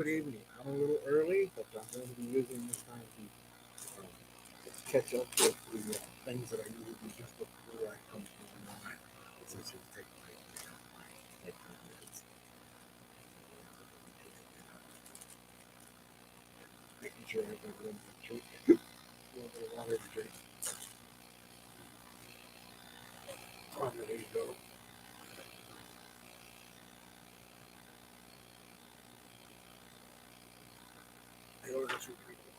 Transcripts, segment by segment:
Good evening. I'm a little early, but I'm going to be using this time to catch up with the things that I need to do just before I come to online. Since it takes like 10 minutes. Making sure I have room to drink, a little bit of water to drink. Oh, there you go. I ordered 2 people.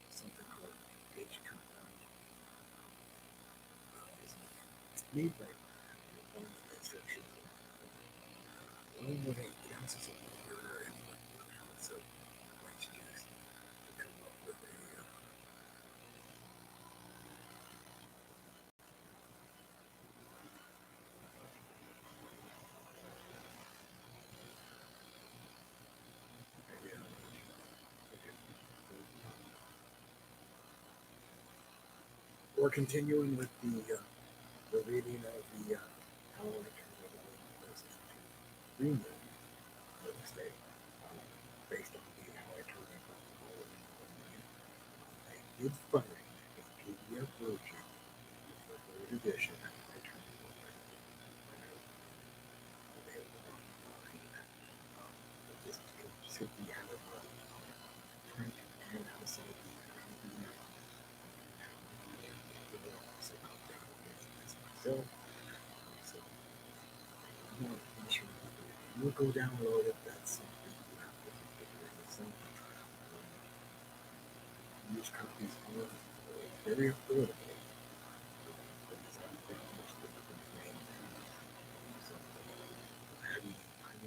Something called H compound. It's made by one of the sections. 1.8 ounces of water and 1 ounce of orange juice to come up with a we're continuing with the reading of the how I can business to green real estate based on the how I turn it online. I did find a PDF version for third edition. I turned it over available online. But this should be out of print and also also myself. So I'm not sure. You go download it. That's something you have to figure yourself. Used copies are very affordable. It's most of the main so having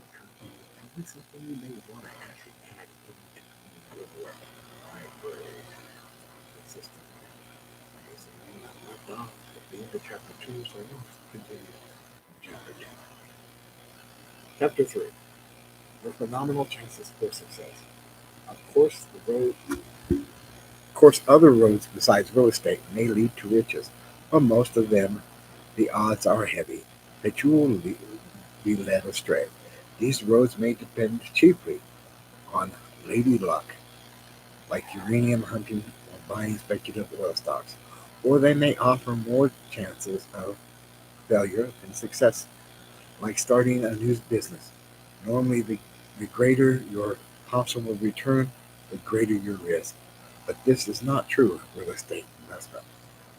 copy is something you may want to actually add into your library system. Okay, so I'm not left off at the end of chapter 2, so I'm going to continue chapter 2. Chapter 3. Your phenomenal chances for success. Of course, other roads besides real estate may lead to riches. On most of them, the odds are heavy that you will be led astray. These roads may depend chiefly on lady luck, like uranium hunting or buying speculative oil stocks, or they may offer more chances of failure than success, like starting a new business. Normally, the greater your possible return, the greater your risk. But this is not true of real estate investment.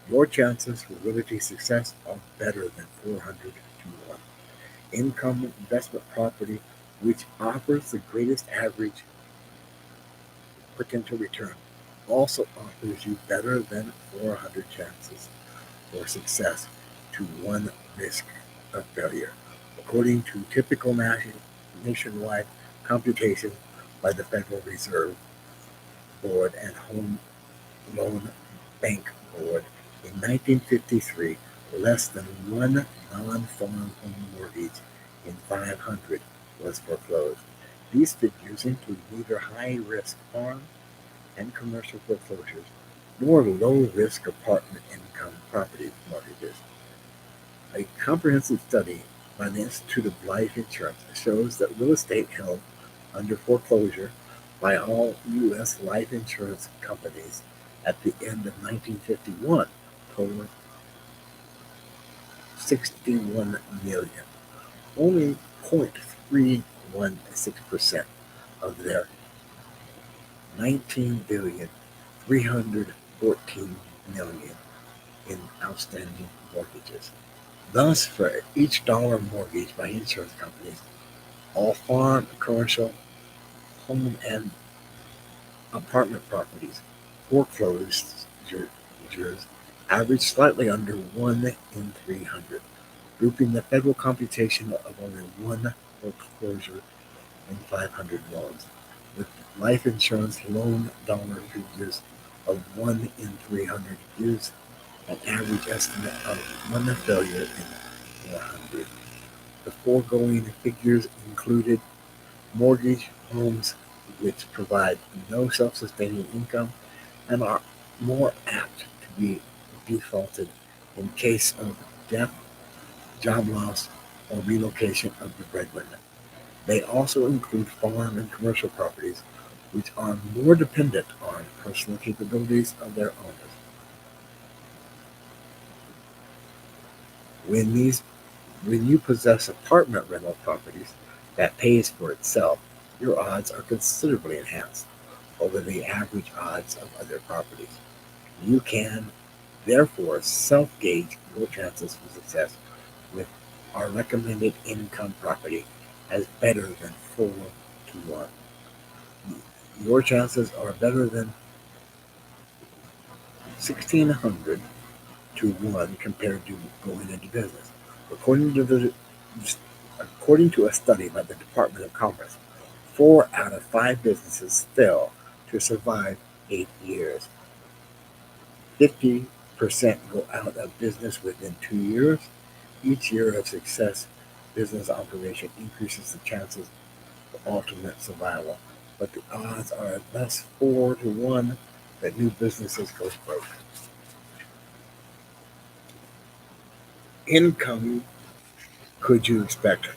Your chances for realty success are better than 400 to 1. Income investment property, which offers the greatest average potential return, also offers you better than 400 chances for success to 1 risk of failure, according to typical nationwide computation by the Federal Reserve Board and Home Loan Bank Board. In 1953, less than one non-farm home mortgage in 500 was foreclosed. These figures include neither high-risk farm and commercial foreclosures nor low-risk apartment income property mortgages. A comprehensive study by the Institute of Life Insurance shows that real estate held under foreclosure by all U.S. life insurance companies at the end of 1951 totaled 61 million. Only 0.316% of their 19 billion 314 million in outstanding mortgages. Thus, for each dollar mortgage by insurance companies, all farm, commercial, home, and apartment properties foreclosures average slightly under 1 in 300, grouping the federal computation of only one foreclosure in 500 loans, with life insurance loan dollar figures of 1 in 300 gives an average estimate of one failure in 400. The foregoing figures included mortgage homes which provide no self-sustaining income and are more apt to be defaulted in case of death, job loss, or relocation of the breadwinner. They also include farm and commercial properties, which are more dependent on personal capabilities of their owners. When these When you possess apartment rental properties that pays for itself, your odds are considerably enhanced over the average odds of other properties. You can therefore self-gauge your chances for success with our recommended income property as better than 4 to 1. Your chances are better than 1,600 to 1 compared to going into business. According to the According to a study by the Department of Commerce, 4 out of 5 businesses fail to survive 8 years. 50% go out of business within 2 years. Each year of success business operation increases the chances of ultimate survival, but the odds are thus 4 to 1 that new businesses go broke. Income could you expect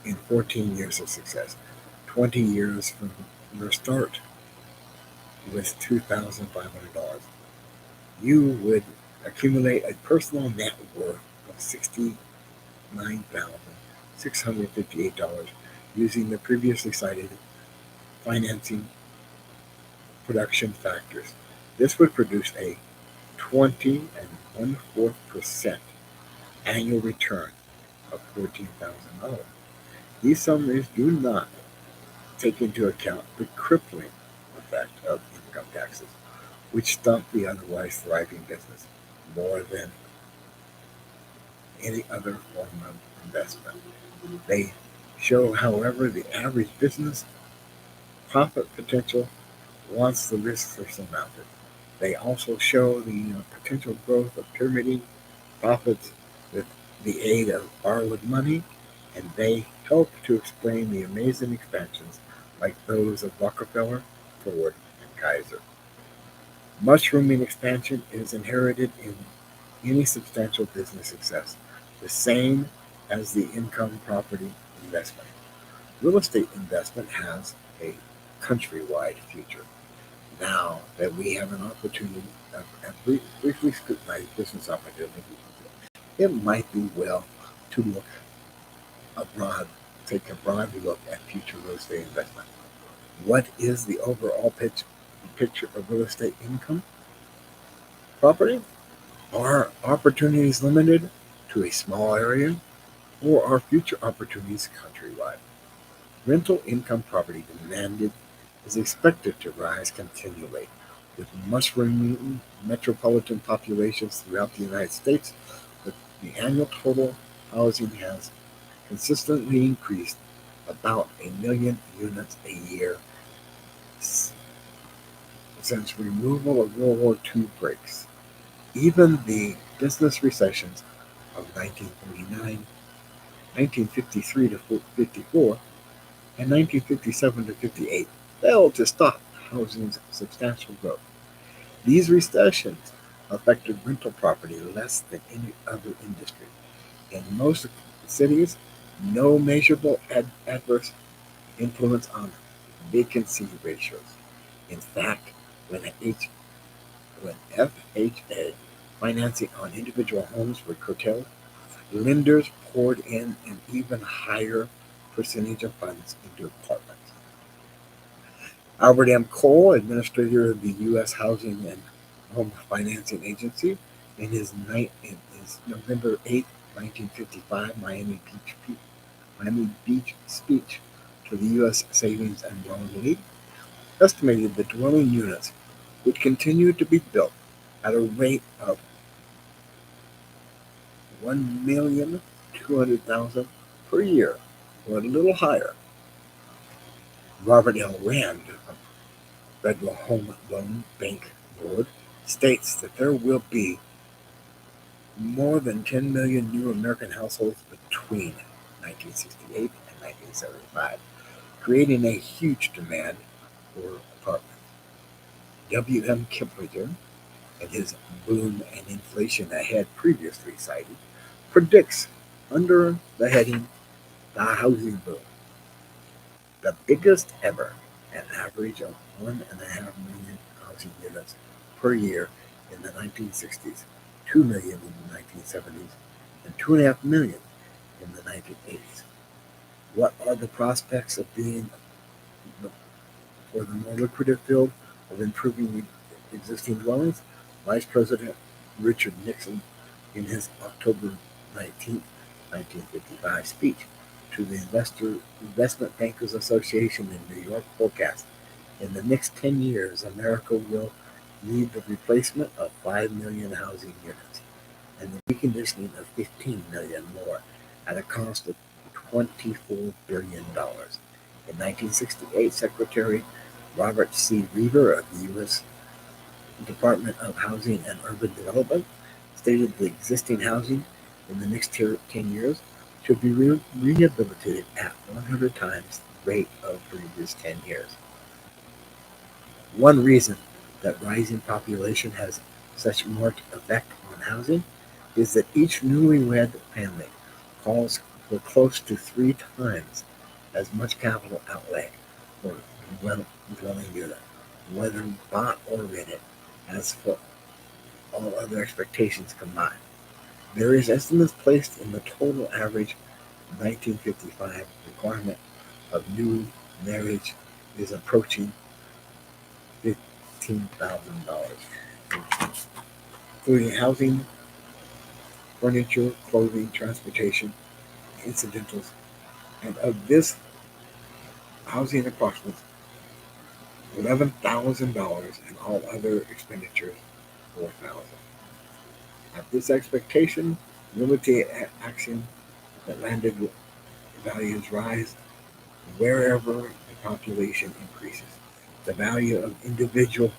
in 14 years of success? 20 years from your start with $2,500. You would accumulate a personal net worth of $69,658 using the previously cited financing production factors. This would produce a 20.14% annual return of $14,000. These summaries do not take into account the crippling effect of income taxes, which stump the otherwise thriving business more than any other form of investment. They show, however, the average business profit potential once the risks are surmounted. They also show the potential growth of pyramiding profits with the aid of borrowed money, and they help to explain the amazing expansions like those of Rockefeller, Ford, and Kaiser. Mushrooming expansion is inherited in any substantial business success, the same as the income property investment. Real estate investment has a countrywide future. Now that we have an opportunity of briefly scrutinize business opportunities, it might be well to look abroad, take a broad look at future real estate investment. What is the overall picture of real estate income property? Are opportunities limited to a small area, or are future opportunities countrywide? Rental income property demand is expected to rise continually, with mushrooming metropolitan populations throughout the United States. The annual total housing has consistently increased about a million units a year since removal of World War II breaks. Even the business recessions of 1939, 1953 to 54, and 1957 to 58 failed to stop housing's substantial growth. These recessions affected rental property less than any other industry. In most cities, no measurable adverse influence on vacancy ratios. In fact, when when FHA financing on individual homes were curtailed, lenders poured in an even higher percentage of funds into apartments. Albert M. Cole, administrator of the U.S. Housing and Home Financing Agency, in his November 8, 1955 Miami Beach speech to the U.S. Savings and Loan League, estimated the dwelling units would continue to be built at a rate of 1,200,000 per year, or a little higher. Robert L. Rand of Federal Home Loan Bank Board states that there will be more than 10 million new American households between 1968 and 1975, creating a huge demand for apartments. W. M. Kiplinger, in his Boom and Inflation Ahead previously cited, predicts under the heading The Housing Boom, the biggest ever, an average of 1.5 million housing units per year in the 1960s, 2 million in the 1970s, and 2.5 million in the 1980s. What are the prospects of being for the more lucrative field of improving existing dwellings? Vice President Richard Nixon, in his October 19th, 1955 speech to the Investment Bankers Association in New York, forecast in the next 10 years, America will need the replacement of 5 million housing units and the reconditioning of 15 million more at a cost of $24 billion. In 1968, Secretary Robert C. Reeder of the U.S. Department of Housing and Urban Development stated the existing housing in the next 10 years should be rehabilitated at 100 times the rate of previous 10 years. One reason that rising population has such marked effect on housing is that each newlywed family calls for close to 3 times as much capital outlay for a dwelling unit, whether bought or rented, as for all other expectations combined. There is estimates placed in the total average 1955 requirement of new marriage is approaching $15,000, including housing, furniture, clothing, transportation, incidentals, and of this housing approximately $11,000 and all other expenditures $4,000. At this expectation, real estate action that landed values rise wherever the population increases. The value of individual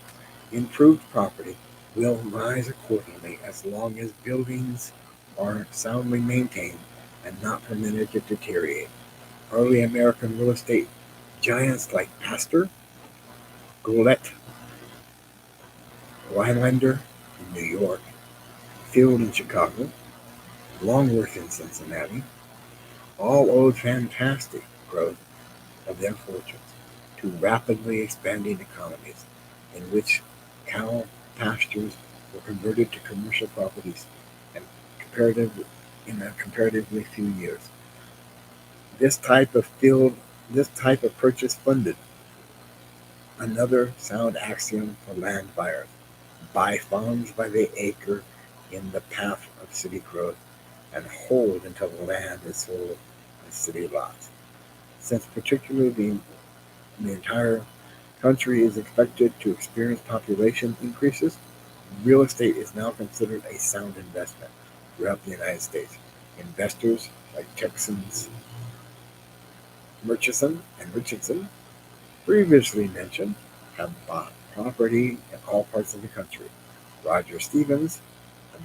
improved property will rise accordingly as long as buildings are soundly maintained and not permitted to deteriorate. Early American real estate giants like Astor, Gillette, Rhinelander in New York, Field in Chicago, Longworth in Cincinnati, all owed fantastic growth of their fortunes to rapidly expanding economies in which cow pastures were converted to commercial properties and in a comparatively few years. This type of purchase funded another sound axiom for land buyers: buy farms by the acre in the path of city growth and hold until the land is sold as city lots. Since particularly the entire country is expected to experience population increases, real estate is now considered a sound investment throughout the United States. Investors like Texans Murchison and Richardson, previously mentioned, have bought property in all parts of the country. Roger Stevens,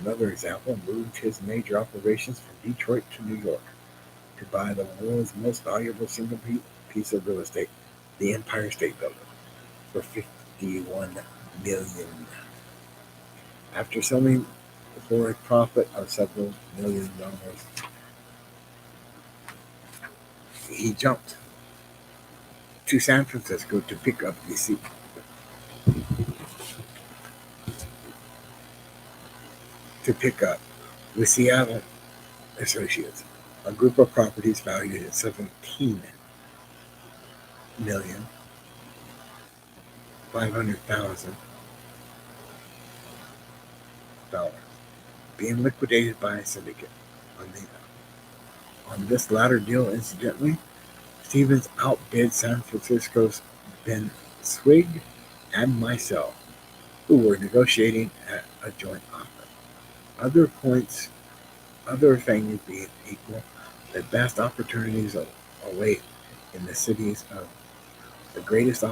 another example, moved his major operations from Detroit to New York to buy the world's most valuable single piece of real estate, the Empire State Building, for $51 million. After selling for a profit of several $1 million, he jumped to San Francisco to pick up with Seattle Associates, a group of properties valued at $17,500,000, being liquidated by a syndicate. On this latter deal, incidentally, Stevens outbid San Francisco's Ben Swig and myself, who were negotiating at a joint offer. Other things being equal, the best opportunities await in the cities of the greatest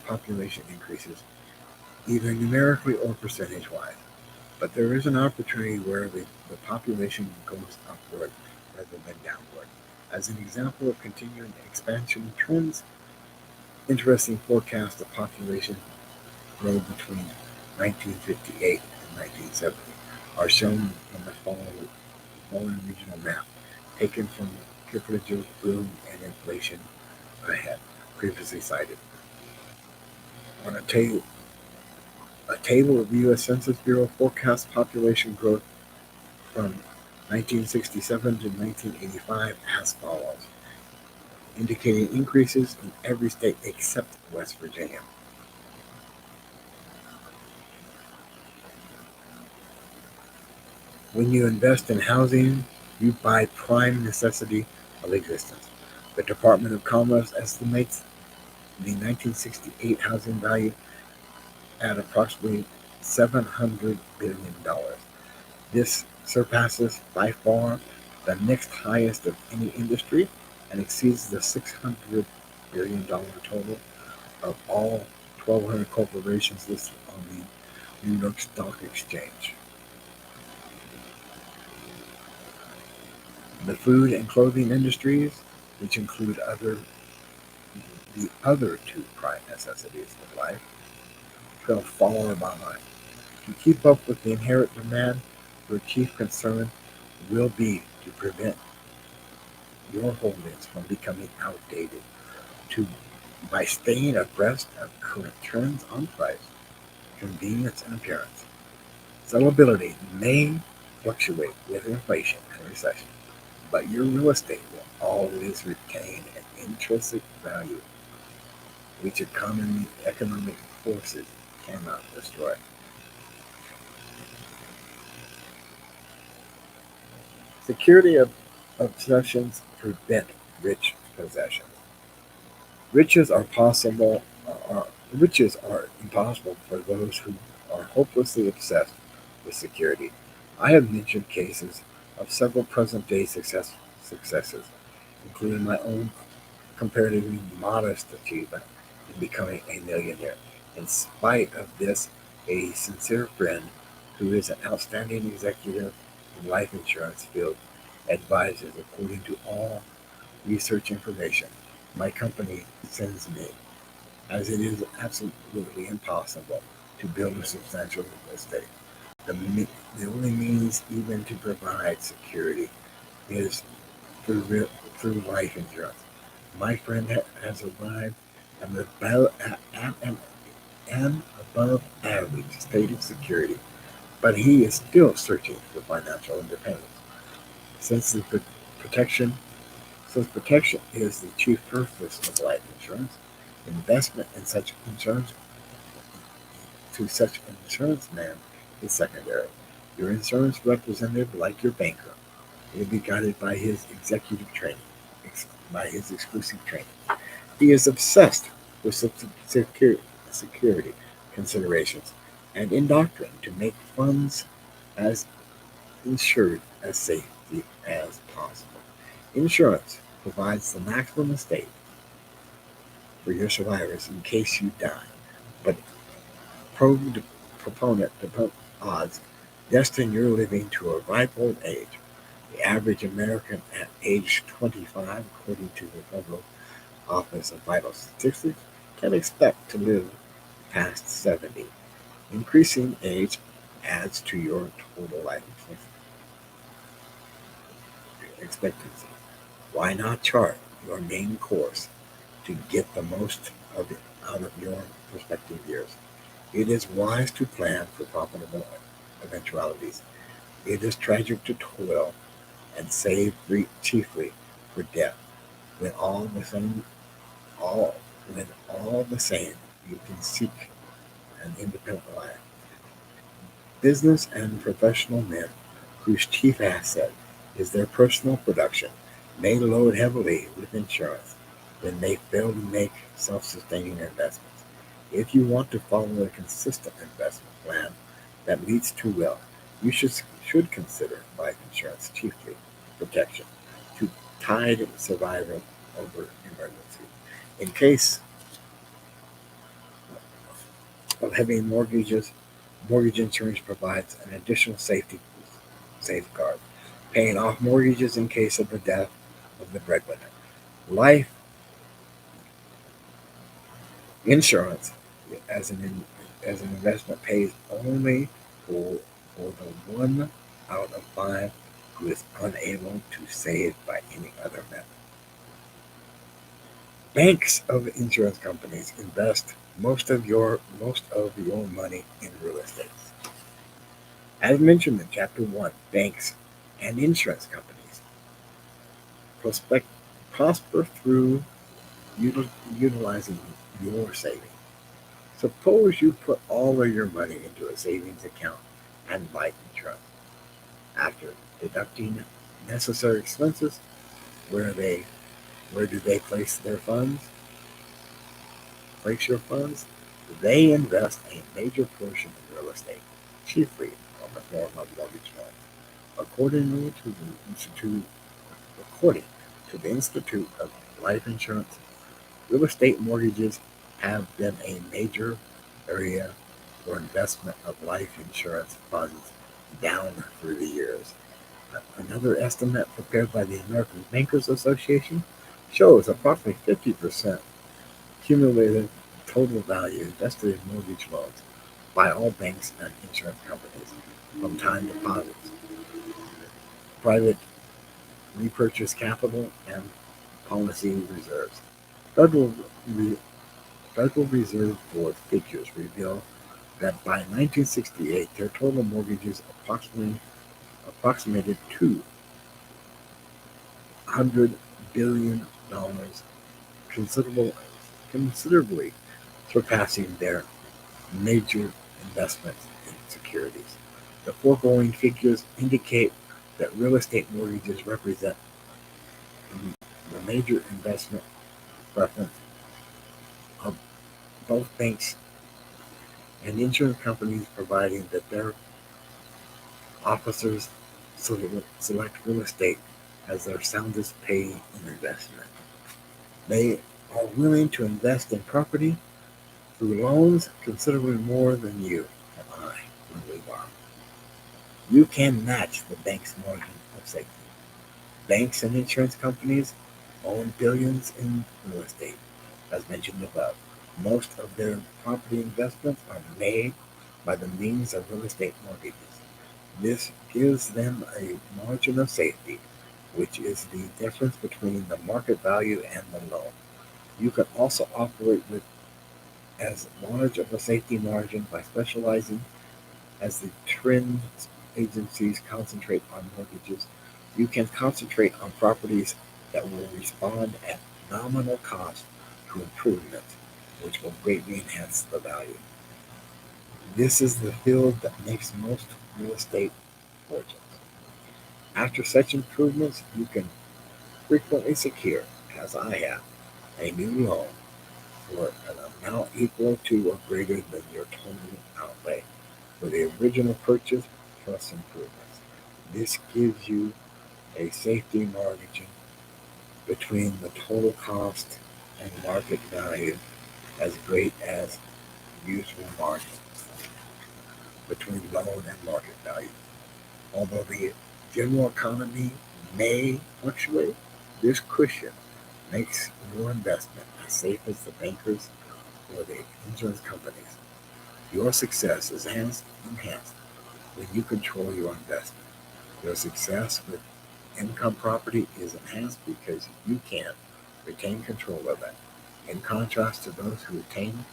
population increases, either numerically or percentage-wise. But there is an opportunity where the population goes upward rather than downward. As an example of continuing expansion trends, interesting forecasts of population growth between 1958 and 1970 are shown on the following regional map. taken from geopolitical boom and inflation ahead, previously cited. On a table of U.S. Census Bureau forecasts population growth from 1967 to 1985 as follows, indicating increases in every state except West Virginia. When you invest in housing, you buy prime necessity of existence. The Department of Commerce estimates the 1968 housing value at approximately $700 billion. This surpasses by far the next highest of any industry and exceeds the $600 billion total of all 1,200 corporations listed on the New York Stock Exchange. The food and clothing industries, which include the other two prime necessities of life, fell far behind. To keep up with the inherent demand, your chief concern will be to prevent your holdings from becoming outdated to by staying abreast of current trends on price, convenience, and appearance. Sellability may fluctuate with inflation and recession, but your real estate will always retain an intrinsic value which economic forces cannot destroy. Security of possessions prevent rich possessions. Riches are possible. Riches are impossible for those who are hopelessly obsessed with security. I have mentioned cases of several present-day successes, including my own comparatively modest achievement in becoming a millionaire. In spite of this, a sincere friend who is an outstanding executive in the life insurance field advises, according to all research information my company sends me, as it is absolutely impossible to build a substantial estate. The only means even to provide security is through life insurance. My friend has arrived at an above average state of security, but he is still searching for financial independence. Since the protection since protection is the chief purpose of life insurance, investment in such insurance to such an insurance man is secondary. Your insurance representative, like your banker, will be guided by his executive training, by his exclusive training. He is obsessed with security considerations and indoctrined to make funds as insured as safely as possible. Insurance provides the maximum estate for your survivors in case you die, but proponent odds destine your living to a ripe old age. The average American at age 25, according to the Federal Office of Vital Statistics, can expect to live past 70. Increasing age adds to your total life expectancy. Why not chart your main course to get the most of it out of your prospective years? It is wise to plan for profitable eventualities. It is tragic to toil and save chiefly for death, when all when all the same you can seek an independent life. Business and professional men whose chief asset is their personal production may load heavily with insurance when they fail to make self-sustaining investments. If you want to follow a consistent investment plan that leads to wealth, you should consider life insurance chiefly protection to tide survival over emergency. In case of heavy mortgages, mortgage insurance provides an additional safeguard, paying off mortgages in case of the death of the breadwinner. Life insurance, as as an investment, pays only for the 1 out of 5 who is unable to save by any other method. Banks of insurance companies invest most of your money in real estate. As mentioned in Chapter 1, banks and insurance companies prospect, prosper through utilizing your savings. Suppose you put all of your money into a savings account and life insurance. After deducting necessary expenses, where they where do they place your funds? They invest a major portion in real estate, chiefly on the form of mortgage loans. Accordingly to the Institute According to the Institute of Life Insurance, real estate mortgages have been a major area for investment of life insurance funds down through the years. Another estimate prepared by the American Bankers Association shows approximately 50% cumulative total value invested in mortgage loans by all banks and insurance companies from time deposits, private repurchase capital, and policy reserves. Federal, Re- Federal Reserve Board figures reveal that by 1968, their total mortgages approximated $200 billion, considerable, considerably surpassing their major investments in securities. The foregoing figures indicate that real estate mortgages represent the major investment preference of both banks and insurance companies, providing that their officers select real estate as their soundest pay in investment. They are willing to invest in property through loans considerably more than you and I when we borrow. You can match the bank's margin of safety. Banks and insurance companies own billions in real estate, as mentioned above. Most of their property investments are made by the means of real estate mortgages. This gives them a margin of safety, which is the difference between the market value and the loan. You can also operate with as large of a safety margin by specializing as the trend agencies concentrate on mortgages. You can concentrate on properties that will respond at nominal cost to improvements, which will greatly enhance the value. This is the field that makes most real estate fortunes. After such improvements, you can frequently secure, as I have, a new loan for an amount equal to or greater than your total outlay for the original purchase plus improvements. This gives you a safety margin between the total cost and market value as great as usual margin between loan and market value. Although the general economy may fluctuate, this cushion makes your investment as safe as the bankers or the insurance companies. Your success is enhanced when you control your investment. Your success with income property is enhanced because you can retain control of it. In contrast to those who obtain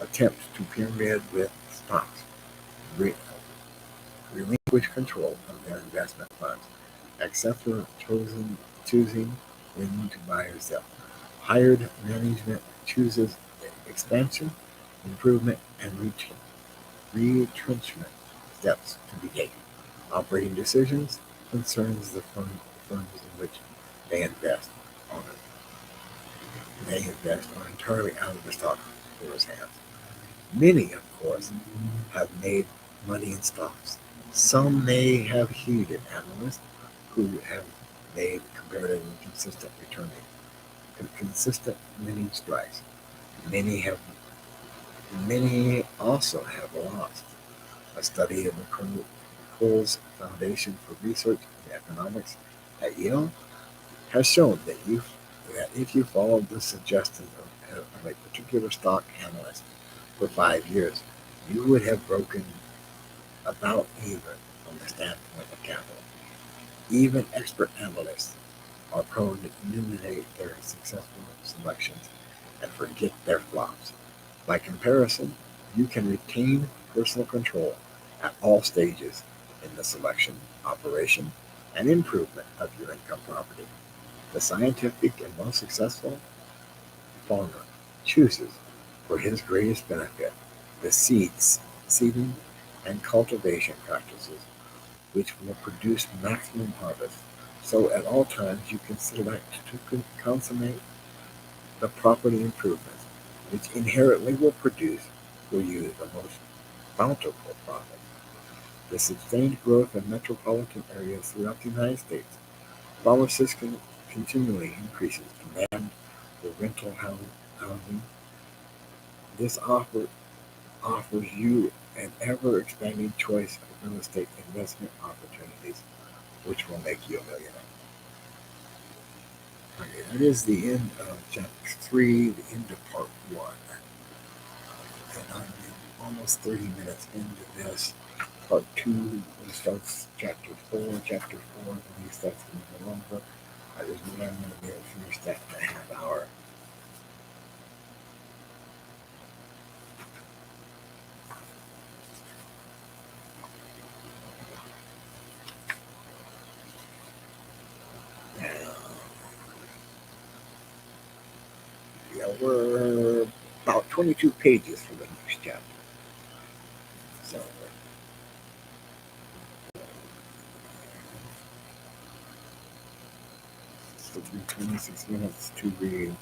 attempt to pyramid with stocks, re- relinquish control of their investment funds, except for choosing when to buy or sell. Hired management chooses expansion, improvement, and retrenchment steps to be taken. Operating decisions concerns the firms in which they invest on they invest are entirely out of the stockholders' hands. Many, of course, have made money in stocks. Some may have heeded analysts who have made comparatively consistent winning strikes. Many have Many also have lost. A study of Cole's Foundation for Research in Economics at Yale has shown that if you follow the suggestions of of a particular stock analyst for 5 years, you would have broken about even from the standpoint of capital. Even expert analysts are prone to eliminate their successful selections and forget their flops. By comparison, you can retain personal control at all stages in the selection, operation, and improvement of your income property. The scientific and most successful farmer chooses for his greatest benefit the seeding, and cultivation practices which will produce maximum harvest. So at all times you can select to consummate the property improvements which inherently will produce for you the most bountiful profit. The sustained growth of metropolitan areas throughout the United States, pharmacists continually increases demand for rental housing. This offers you an ever-expanding choice of real estate investment opportunities, which will make you a millionaire. Okay, that is the end of chapter 3, the end of part 1. And I'm almost 30 minutes into this. Part 2 starts chapter 4. Chapter 4 really starts in the longer. There's no way I'm going to be able to finish that in a half hour. Yeah, we're about 22 pages for the next chapter. So, it took me 26 minutes to read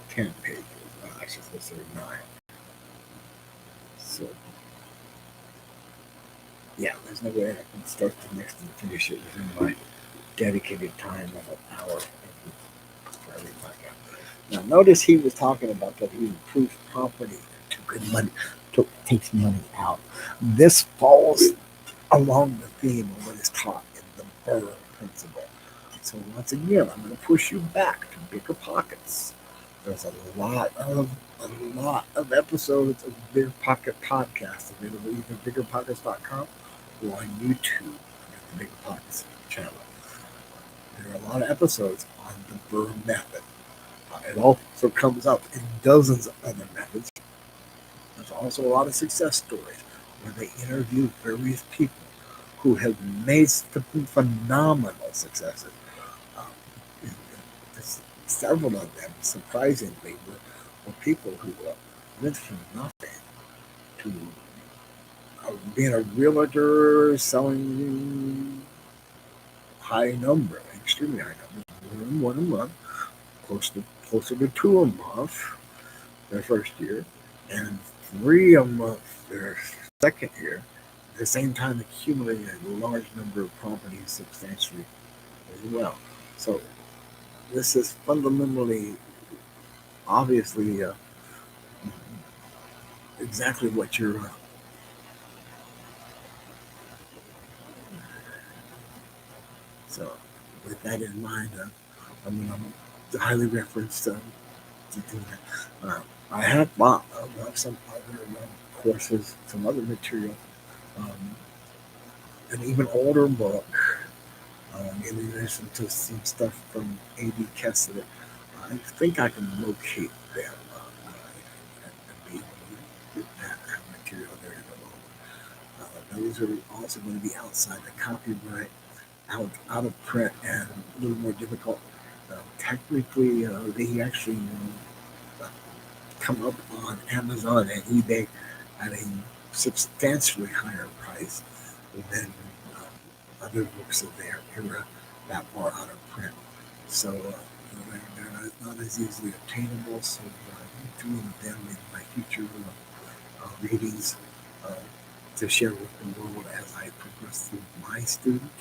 10 pages. Actually, supposed to read 9. So, yeah, there's no way I can start the next and finish it within my dedicated time of an hour for every podcast. Now, notice he was talking about that he improves property to good money, takes money out. This falls along the theme of what is taught in the Burr principle. So once again, I'm going to push you back to bigger pockets. There's a lot of episodes of Bigger Pocket Podcast available either at biggerpockets.com or on YouTube at the Bigger Pockets channel. There are a lot of episodes on the Burr method. It also comes up in dozens of other methods. There's also a lot of success stories where they interview various people who have made phenomenal successes. Um, Several of them, surprisingly, were people who went from nothing to being a realtor, selling extremely high numbers, one a month, closer to 2 a month their first year, and 3 a month their second year. At the same time, accumulating a large number of properties substantially as well. So this is fundamentally, obviously, exactly what you're. So with that in mind, I'm going to highly reference to do that. I have bought some other courses, some other material, um, an even older book. In addition to some stuff from A.B. Kessler, I think I can locate them and be able to get that material there in the moment. Those are also going to be outside the copyright, out of print, and a little more difficult. Technically, they actually come up on Amazon and eBay at a substantially higher price than other books of their era that were out of print. So they're not as easily obtainable. So doing them in my future readings uh, to share with the world as I progress through my student,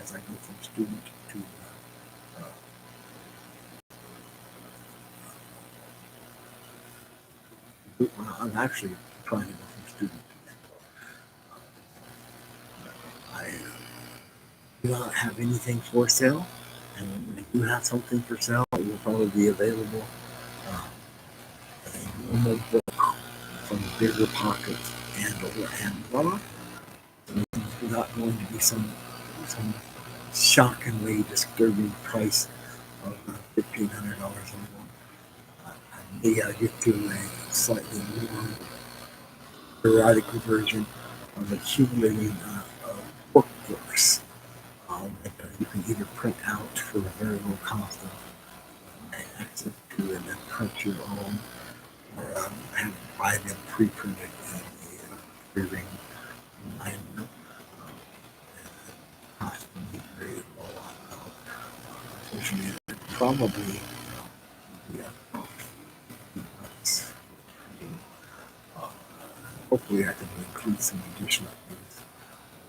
as I go from student to I'm actually trying to go from student to mentor. I do not have anything for sale, and when I do have something for sale, it will probably will be available. Um, a normal book from Bigger Pockets and or Amazon. There's not going to be some shockingly disturbing price of $1,500 a month. I may get to a slightly more erotic version of accumulating workbooks that you can either print out for a very low cost of access to and then print your own, or buy them pre-printed in a pre-ring binder. Cost me very low unfortunately, probably yeah, uh, hopefully I can include some additional things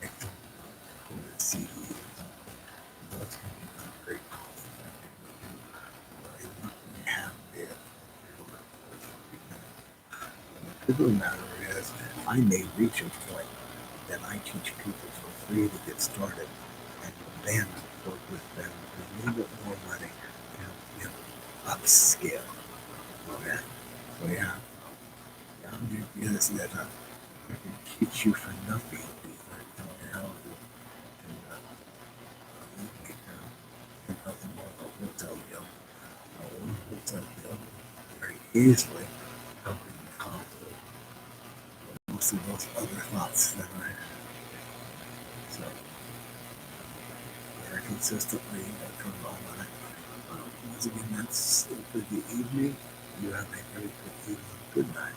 like the CD. That's going to be very cost effective. You have there. The truth of the matter is, I may reach a point that I teach people for free to get started, and then work with them with a little bit more money to help them upscale. Okay? So yeah, I'm going to see that I can teach you for nothing. You know, and you make nothing more of a hotel bill. One hotel bill very easily covering the cost of most of those other thoughts that I have. So very consistently come online. Once again, that's it for the evening. You have a very good evening. Good night.